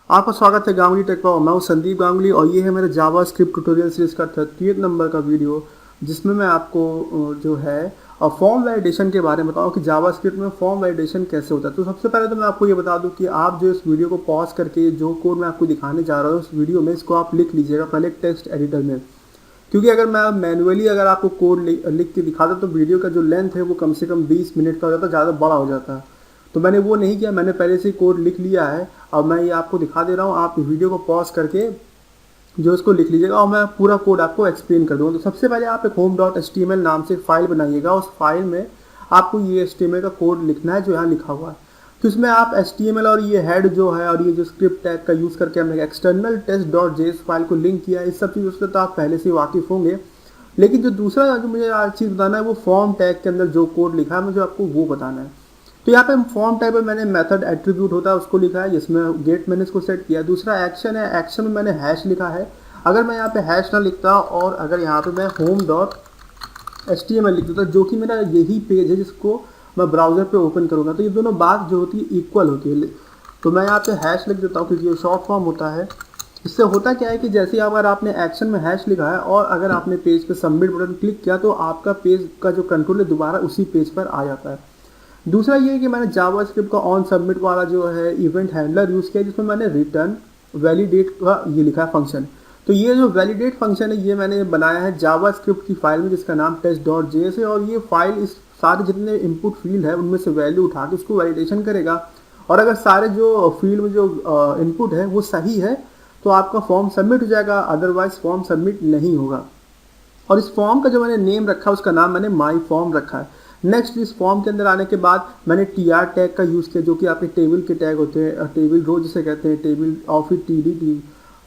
आपका स्वागत है गांगुली टेक पर। मैं हूं संदीप गांगुली और ये है मेरे जावा स्क्रिप्ट ट्यूटोरियल सीरीज का 38 नंबर का वीडियो, जिसमें मैं आपको जो है फॉर्म वैलिडेशन के बारे में बताऊं कि जावा स्क्रिप्ट में फॉर्म वैलिडेशन कैसे होता है। तो सबसे पहले तो मैं आपको ये बता दूं कि आप जो इस वीडियो को पॉज करके जो कोड मैं आपको दिखाने जा रहा हूँ उस वीडियो में, इसको आप लिख लीजिएगा पहले एक टेक्स्ट एडिटर में, क्योंकि अगर मैं मैनुअली अगर आपको कोड लिख के दिखाता तो वीडियो का जो लेंथ है वो कम से कम 20 मिनट का हो जाता है, ज़्यादा बड़ा हो जाता है। तो मैंने वो नहीं किया, मैंने पहले से ही कोड लिख लिया है। अब मैं ये आपको दिखा दे रहा हूँ, आप वीडियो को पॉज करके जो इसको लिख लीजिएगा और मैं पूरा कोड आपको एक्सप्लेन कर दूँगा। तो सबसे पहले आप एक home.html नाम से फाइल बनाइएगा। उस फाइल में आपको ये HTML का कोड लिखना है जो यहाँ लिखा हुआ है। तो इसमें आप HTML और ये हेड जो है और ये जो स्क्रिप्ट टैग का यूज़ करके हमने एक्सटर्नल टेस्ट.js फाइल को लिंक किया है। इस सब चीज़ों से तो आप पहले से वाकिफ़ होंगे, लेकिन जो दूसरा जो मुझे आज चीज़ बताना है वो फॉर्म टैग के अंदर जो कोड लिखा है मुझे आपको वो बताना है। तो यहाँ पे फॉर्म टैग में मैंने मेथड एट्रीब्यूट होता है उसको लिखा है, जिसमें गेट मैंने इसको सेट किया। दूसरा एक्शन है, एक्शन में मैंने हैश लिखा है। अगर मैं यहाँ पे हैश ना लिखता और अगर यहाँ पे मैं home.html लिख देता, जो कि मेरा यही पेज है जिसको मैं ब्राउज़र पे ओपन करूँगा, तो ये दोनों बात जो होती है इक्वल होती है। तो मैं यहाँ पे हैश लिख देता हूँ क्योंकि ये शॉर्ट फॉर्म होता है। इससे होता क्या है कि जैसे अगर आपने एक्शन में हैश लिखा है और अगर आपने पेज पे सबमिट बटन क्लिक किया तो आपका पेज का जो कंट्रोल है दोबारा उसी पेज पर आ जाता है। दूसरा ये है कि मैंने जावा स्क्रिप्ट का ऑन सबमिट वाला जो है इवेंट हैंडलर यूज़ किया, जिसमें मैंने रिटर्न वैलिडेट का ये लिखा है फंक्शन। तो ये जो वैलिडेट फंक्शन है ये मैंने बनाया है जावा स्क्रिप्ट की फाइल में जिसका नाम test.js है, और ये फाइल इस सारे जितने इनपुट फील्ड है उनमें से वैल्यू उठा के उसको वैलिडेशन करेगा, और अगर सारे जो फील्ड में जो इनपुट है वो सही है तो आपका फॉर्म सबमिट हो जाएगा, अदरवाइज फॉर्म सबमिट नहीं होगा। और इस फॉर्म का जो मैंने नेम रखा है उसका नाम मैंने माई फॉर्म रखा है। नेक्स्ट इस फॉर्म के अंदर आने के बाद मैंने TR टैग का यूज़ किया, जो कि आपके टेबल के टैग होते हैं, टेबल रो जिसे कहते हैं, टेबल और फिर TD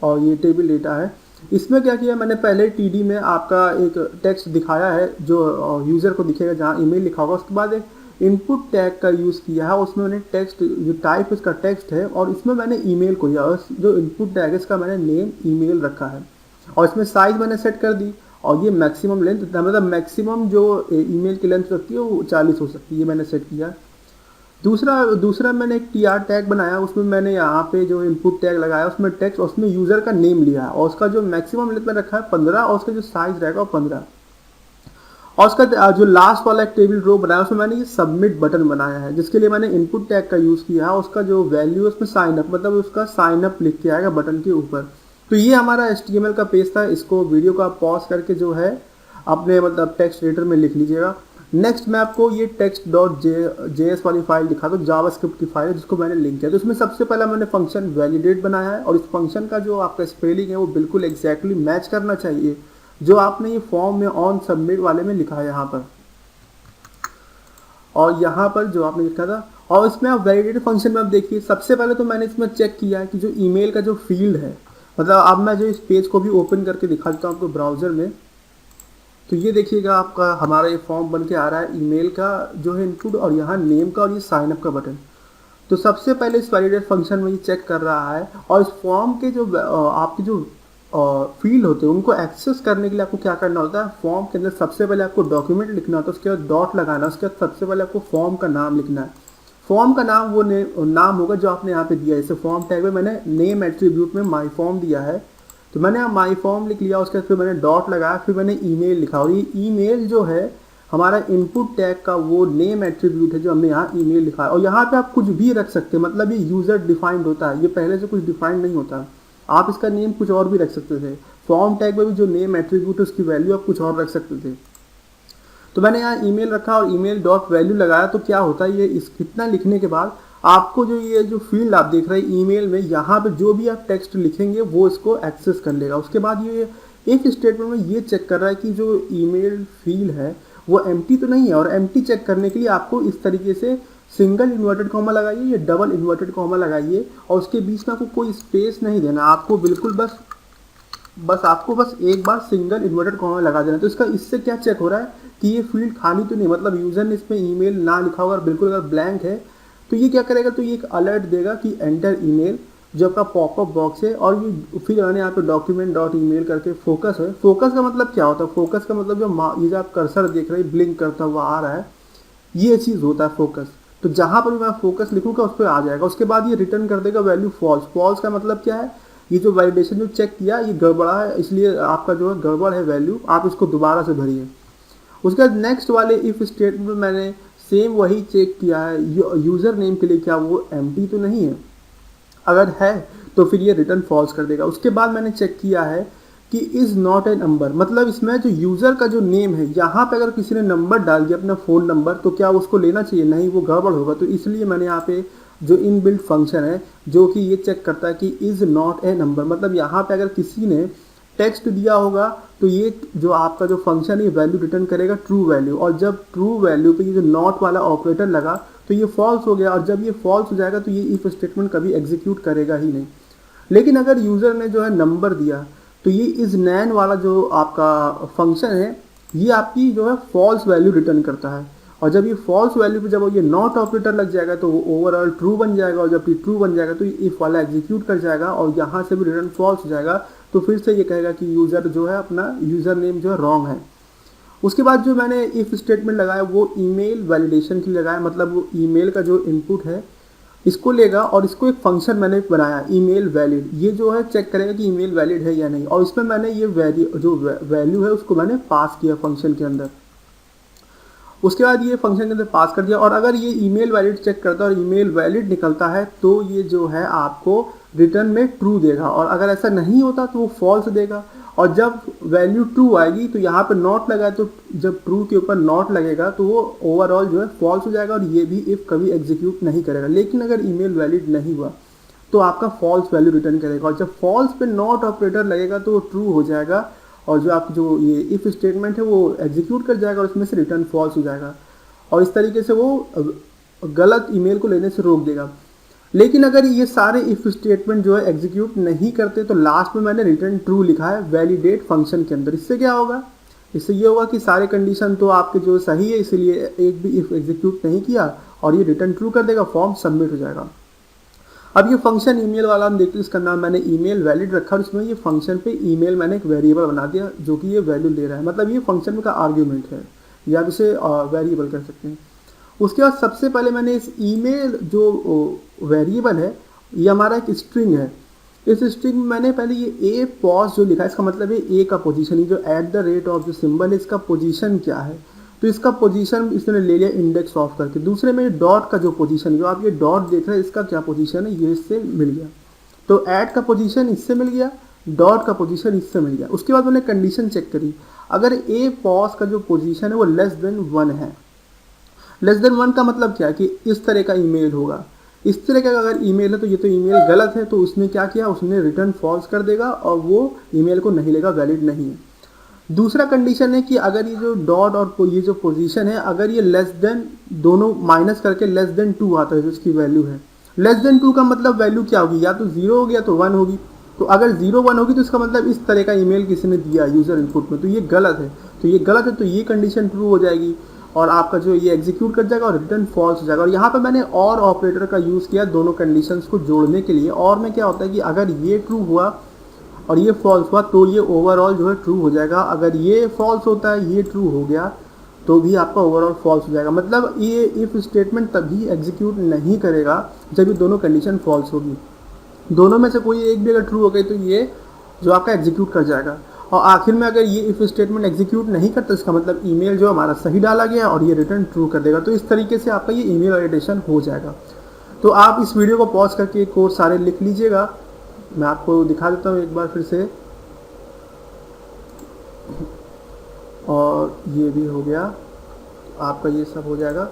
और ये टेबल डेटा है। इसमें क्या किया मैंने, पहले TD में आपका एक टेक्स्ट दिखाया है जो यूज़र को दिखेगा जहाँ ईमेल लिखा होगा। उसके बाद एक इनपुट टैग का यूज़ किया है, उसमें मैंने टेक्स्ट जो टाइप इसका टेक्स्ट है और इसमें मैंने ईमेल को दिया, और जो इनपुट टैग है इसका मैंने नेम ईमेल रखा है, और इसमें साइज़ मैंने सेट कर दी। और ये मैक्सिमम लेंथ, मतलब मैक्सिमम जो ईमेल की लेंथ रखती है वो 40 हो सकती है, ये मैंने सेट किया। दूसरा मैंने एक TR टैग बनाया, उसमें मैंने यहाँ पे जो इनपुट टैग लगाया उसमें टेक्स्ट, उसमें यूज़र का नेम लिया है और उसका जो मैक्सिमम लेंथ में रखा है 15 और उसका जो साइज़ रहेगा वो 15। और उसका जो लास्ट वाला एक टेबल रो बनाया उसमें मैंने ये सबमिट बटन बनाया है, जिसके लिए मैंने इनपुट टैग का यूज़ किया है। उसका जो वैल्यू है उसमें साइन अप, मतलब उसका साइन अप लिख के आएगा बटन के ऊपर। तो ये हमारा HTML का पेज था। इसको वीडियो को आप पॉज करके जो है अपने मतलब टेक्स्ट एडिटर में लिख लीजिएगा। नेक्स्ट मैं आपको ये text.js वाली फाइल दिखा दूँ, जावा स्क्रिप्ट की फाइल है जिसको मैंने लिंक किया। तो इसमें सबसे पहला मैंने फंक्शन वैलिडेट बनाया है, और इस फंक्शन का जो आपका स्पेलिंग है वो बिल्कुल एग्जैक्टली मैच करना चाहिए जो आपने ये फॉर्म में ऑन सबमिट वाले में लिखा है यहाँ पर, और यहाँ पर जो आपने लिखा था। और इसमें आप वैलिडेट फंक्शन में आप देखिए, सबसे पहले तो मैंने इसमें चेक किया कि जो ईमेल का जो फील्ड है, मतलब अब मैं जो इस पेज को भी ओपन करके दिखा देता हूँ आपको ब्राउज़र में। तो ये देखिएगा आपका हमारा ये फॉर्म बन के आ रहा है, ईमेल का जो है इनपुट और यहाँ नेम का और ये साइन अप का बटन। तो सबसे पहले इस वैलिडेट फंक्शन में ये चेक कर रहा है, और इस फॉर्म के जो आपके जो फील्ड होते हैं उनको एक्सेस करने के लिए आपको क्या करना होता है, फॉर्म के अंदर सबसे पहले आपको डॉक्यूमेंट लिखना होता है, उसके बाद डॉट लगाना, उसके बाद सबसे पहले आपको फॉर्म का नाम लिखना है। फॉर्म का नाम वो नाम होगा जो आपने यहाँ पे दिया है। जैसे फॉर्म टैग में मैंने नेम एट्रीब्यूट में माई फॉर्म दिया है, तो मैंने यहाँ माई फॉर्म लिख लिया। उसके बाद फिर मैंने डॉट लगाया, फिर मैंने ईमेल लिखा, और ये ईमेल जो है हमारा इनपुट टैग का वो नेम एट्रीब्यूट है जो हमने यहाँ ईमेल लिखा है। और यहाँ पे आप कुछ भी रख सकते हैं, मतलब ये यूज़र डिफाइंड होता है, ये पहले से कुछ डिफाइंड नहीं होता। आप इसका नेम कुछ और भी रख सकते थे। फॉर्म टैग में भी जो नेम एट्रीब्यूट है उसकी वैल्यू आप कुछ और रख सकते थे। तो मैंने यहाँ ईमेल रखा और ईमेल डॉट वैल्यू लगाया। तो क्या होता है, ये इतना लिखने के बाद आपको जो ये जो फील्ड आप देख रहे हैं ईमेल में, यहाँ पे जो भी आप टेक्स्ट लिखेंगे वो इसको एक्सेस कर लेगा। उसके बाद ये एक स्टेटमेंट में ये चेक कर रहा है कि जो ईमेल फील्ड है वो एम्प्टी तो नहीं है, और एम्प्टी चेक करने के लिए आपको इस तरीके से सिंगल इन्वर्टेड कॉमा लगाइए या डबल इन्वर्टेड कॉमा लगाइए, और उसके बीच में आपको कोई स्पेस नहीं देना, आपको बिल्कुल बस एक बार सिंगल इन्वर्टेड कॉमा लगा देना। तो इससे क्या चेक हो रहा है कि ये फील्ड खाली तो नहीं, मतलब यूज़र ने इसमें ईमेल ना लिखा होगा, बिल्कुल अगर ब्लैंक है तो ये क्या करेगा, तो ये एक अलर्ट देगा कि एंटर ईमेल, जो आपका पॉपअप बॉक्स है। और ये फिर मैंने यहाँ पे डॉक्यूमेंट डॉट ईमेल करके फोकस है। फोकस का मतलब क्या होता है, फोकस का मतलब ये जो आप कर्सर देख रहे हैं ब्लिंक करता हुआ आ रहा है, ये चीज़ होता है फोकस। तो जहाँ पर भी मैं फोकस लिखूंगा उस पर आ जाएगा। उसके बाद ये रिटर्न कर देगा वैल्यू फॉल्स। फॉल्स का मतलब क्या है, ये जो वैलिडेशन जो चेक किया ये गड़बड़ा है, इसलिए आपका जो है गड़बड़ है वैल्यू, आप इसको दोबारा से भरिए। उसके बाद नेक्स्ट वाले इफ स्टेटमेंट में मैंने सेम वही चेक किया है, यूज़र नेम के लिए क्या वो एम्प्टी तो नहीं है, अगर है तो फिर ये रिटर्न फॉल्स कर देगा। उसके बाद मैंने चेक किया है कि इज़ नॉट ए नंबर, मतलब इसमें जो यूज़र का जो नेम है यहाँ पे अगर किसी ने नंबर डाल दिया अपना फ़ोन नंबर तो क्या उसको लेना चाहिए, नहीं, वो गड़बड़ होगा। तो इसलिए मैंने यहाँ पे जो इनबिल्ट फंक्शन है जो कि ये चेक करता है कि इज़ नॉट ए नंबर, मतलब यहाँ पे अगर किसी ने टेक्स्ट दिया होगा तो ये जो आपका जो फंक्शन है वैल्यू रिटर्न करेगा ट्रू वैल्यू, और जब ट्रू वैल्यू पे ये जो नॉट वाला ऑपरेटर लगा तो ये फॉल्स हो गया, और जब ये फॉल्स हो जाएगा तो ये इफ स्टेटमेंट कभी एग्जीक्यूट करेगा ही नहीं। लेकिन अगर यूज़र ने जो है नंबर दिया तो ये इज नैन वाला जो आपका फंक्शन है ये आपकी जो है फॉल्स वैल्यू रिटर्न करता है, और जब ये फॉल्स वैल्यू पे जब ये नॉट ऑपरेटर लग जाएगा तो वो ओवरऑल ट्रू बन जाएगा, और जब ये ट्रू बन जाएगा तो ये इफ वाला एग्जीक्यूट कर जाएगा और यहाँ से भी रिटर्न फॉल्स हो जाएगा। तो फिर से ये कहेगा कि यूज़र जो है अपना यूज़र नेम जो है रॉन्ग है। उसके बाद जो मैंने इफ स्टेटमेंट लगाया वो ईमेल वैलिडेशन के लिए लगाया, मतलब वो ईमेल का जो इनपुट है इसको लेगा और इसको एक फंक्शन मैंने बनाया ईमेल वैलिड, ये जो है चेक करेगा कि ईमेल वैलिड है या नहीं, और इसमें मैंने ये जो वैल्यू है उसको मैंने पास किया फंक्शन के अंदर। उसके बाद ये फंक्शन के अंदर पास कर दिया, और अगर ये ईमेल वैलिड चेक करता है और ईमेल वैलिड निकलता है तो ये जो है आपको रिटर्न में ट्रू देगा, और अगर ऐसा नहीं होता तो वो फॉल्स देगा। और जब वैल्यू ट्रू आएगी तो यहाँ पर नॉट लगा है, तो जब ट्रू के ऊपर नॉट लगेगा तो वो ओवरऑल जो है फॉल्स हो जाएगा, और ये भी इफ कभी एग्जीक्यूट नहीं करेगा। लेकिन अगर ईमेल वैलिड नहीं हुआ तो आपका फॉल्स वैल्यू रिटर्न करेगा, और जब फॉल्स पे नॉट ऑपरेटर लगेगा तो वो ट्रू हो जाएगा, और जो आपकी जो ये इफ स्टेटमेंट है वो एग्जीक्यूट कर जाएगा और उसमें से रिटर्न फॉल्स हो जाएगा, और इस तरीके से वो गलत ईमेल को लेने से रोक देगा। लेकिन अगर ये सारे इफ स्टेटमेंट जो है एग्जीक्यूट नहीं करते तो लास्ट में मैंने रिटर्न ट्रू लिखा है वैलिडेट फंक्शन के अंदर। इससे क्या होगा, इससे ये होगा कि सारे कंडीशन तो आपके जो सही है, इसलिए एक भी इफ एग्जीक्यूट नहीं किया और ये रिटर्न ट्रू कर देगा, फॉर्म सबमिट हो जाएगा। अब ये फंक्शन ईमेल वाला हम देखते हैं, इसका नाम मैंने ईमेल वैलिड रखा और उसमें ये फंक्शन पे ईमेल मैंने एक वेरिएबल बना दिया जो कि ये वैल्यू ले रहा है, मतलब ये फंक्शन का आर्ग्यूमेंट है या इसे वेरिएबल कर सकते हैं। उसके बाद सबसे पहले मैंने इस ईमेल जो वेरिएबल है ये हमारा एक स्ट्रिंग है, इस स्ट्रिंग में मैंने पहले ये ए पॉज जो लिखा है इसका मतलब है ए का पोजीशन, ये जो एट द रेट ऑफ जो सिंबल है इसका पोजीशन क्या है, तो इसका पोजीशन इसने ले लिया इंडेक्स ऑफ करके। दूसरे में डॉट का जो पोजीशन, जो आप ये डॉट देख रहे हैं इसका क्या पोजीशन है ये इससे मिल गया, तो ऐड का पोजीशन इससे मिल गया, डॉट का पोजीशन इससे मिल गया। उसके बाद मैंने कंडीशन चेक करी, अगर ए पॉज का जो पोजीशन है वो लेस देन 1 है, लेस देन 1 का मतलब क्या है कि इस तरह का ईमेल होगा, इस तरह का अगर ईमेल है तो ये तो ईमेल गलत है, तो उसने क्या किया, उसने रिटर्न फॉल्स कर देगा और वो ईमेल को नहीं लेगा, वैलिड नहीं है। दूसरा कंडीशन है कि अगर ये जो डॉट और ये जो पोजीशन है अगर ये लेस देन दोनों माइनस करके लेस देन 2 आता है जो इसकी वैल्यू है, लेस देन 2 का मतलब वैल्यू क्या होगी, या तो 0 होगी या तो 1 होगी। तो अगर 0 1 होगी तो इसका मतलब इस तरह का ईमेल किसी ने दिया यूज़र इनपुट में, तो ये गलत है, तो ये गलत है, तो ये कंडीशन ट्रू हो जाएगी और आपका जो ये एग्जीक्यूट कर जाएगा और रिटर्न फॉल्स हो जाएगा। और यहाँ पे मैंने और ऑपरेटर का यूज़ किया दोनों कंडीशंस को जोड़ने के लिए, और में क्या होता है कि अगर ये ट्रू हुआ और ये फॉल्स हुआ तो ये ओवरऑल जो है ट्रू हो जाएगा, अगर ये फॉल्स होता है ये ट्रू हो गया तो भी आपका ओवरऑल फॉल्स हो जाएगा। मतलब ये इफ स्टेटमेंट तभी एग्जीक्यूट नहीं करेगा जब ये दोनों कंडीशन फॉल्स होगी, दोनों में से कोई एक भी अगर ट्रू हो गई तो ये जो आपका एग्जीक्यूट कर जाएगा। और आखिर में अगर ये इफ स्टेटमेंट एग्जीक्यूट नहीं करता इसका मतलब ईमेल जो हमारा सही डाला गया और ये रिटर्न ट्रू कर देगा। तो इस तरीके से आपका ये ईमेल वैलिडेशन हो जाएगा। तो आप इस वीडियो को पॉज करके कोड सारे लिख लीजिएगा, मैं आपको दिखा देता हूँ एक बार फिर से, और ये भी हो गया आपका, ये सब हो जाएगा।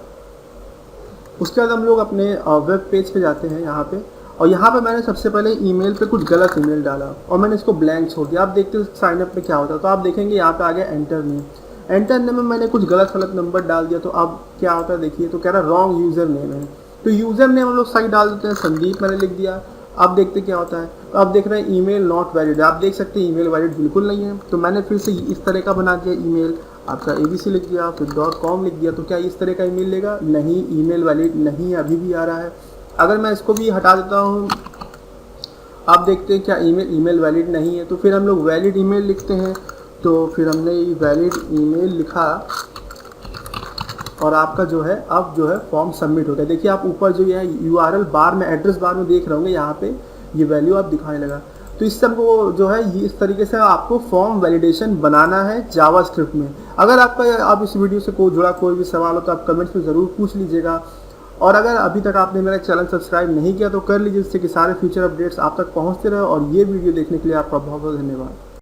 उसके बाद हम लोग अपने वेब पेज पे जाते हैं यहाँ पे, और यहाँ पे मैंने सबसे पहले ईमेल पे कुछ गलत ईमेल डाला और मैंने इसको ब्लैंक छोड़ दिया। आप देखते हो साइनअप पे क्या होता है, तो आप देखेंगे यहाँ पे आ गया एंटर नेम, एंटर नेम में मैंने कुछ गलत नंबर डाल दिया, तो अब क्या होता है देखिए, तो कह रहा रॉन्ग यूज़र नेम है, तो यूज़र नेम हम लोग सही डाल देते हैं, संदीप मैंने लिख दिया। अब देखते क्या होता है, तो आप देख रहे हैं ईमेल नॉट वैलिड, आप देख सकते हैं ईमेल वैलिड बिल्कुल नहीं है। तो मैंने फिर से इस तरह का बना दिया ईमेल, आपका ABC लिख दिया, फिर .com लिख दिया, तो क्या इस तरह का ईमेल लेगा, नहीं, ईमेल वैलिड नहीं है, अभी भी आ रहा है। अगर मैं इसको भी हटा देता हूँ, आप देखते हैं क्या ईमेल वैलिड नहीं है, तो फिर हम लोग वैलिड ईमेल लिखते हैं। तो फिर हमने वैलिड ईमेल लिखा, और आपका जो है अब जो है फॉर्म सबमिट हो गया। देखिए आप ऊपर जो है यूआरएल बार में, एड्रेस बार में देख रहे होंगे, यहाँ पे ये वैल्यू आप दिखाने लगा। तो इससे हमको जो है ये इस तरीके से आपको फॉर्म वैलिडेशन बनाना है जावास्क्रिप्ट में। अगर आपका आप इस वीडियो से कोई जुड़ा कोई भी सवाल हो तो आप कमेंट्स में ज़रूर पूछ लीजिएगा। और अगर अभी तक आपने मेरा चैनल सब्सक्राइब नहीं किया तो कर लीजिए, जिससे कि सारे फ्यूचर अपडेट्स आप तक पहुंचते रहे। और ये वीडियो देखने के लिए आपका बहुत बहुत धन्यवाद।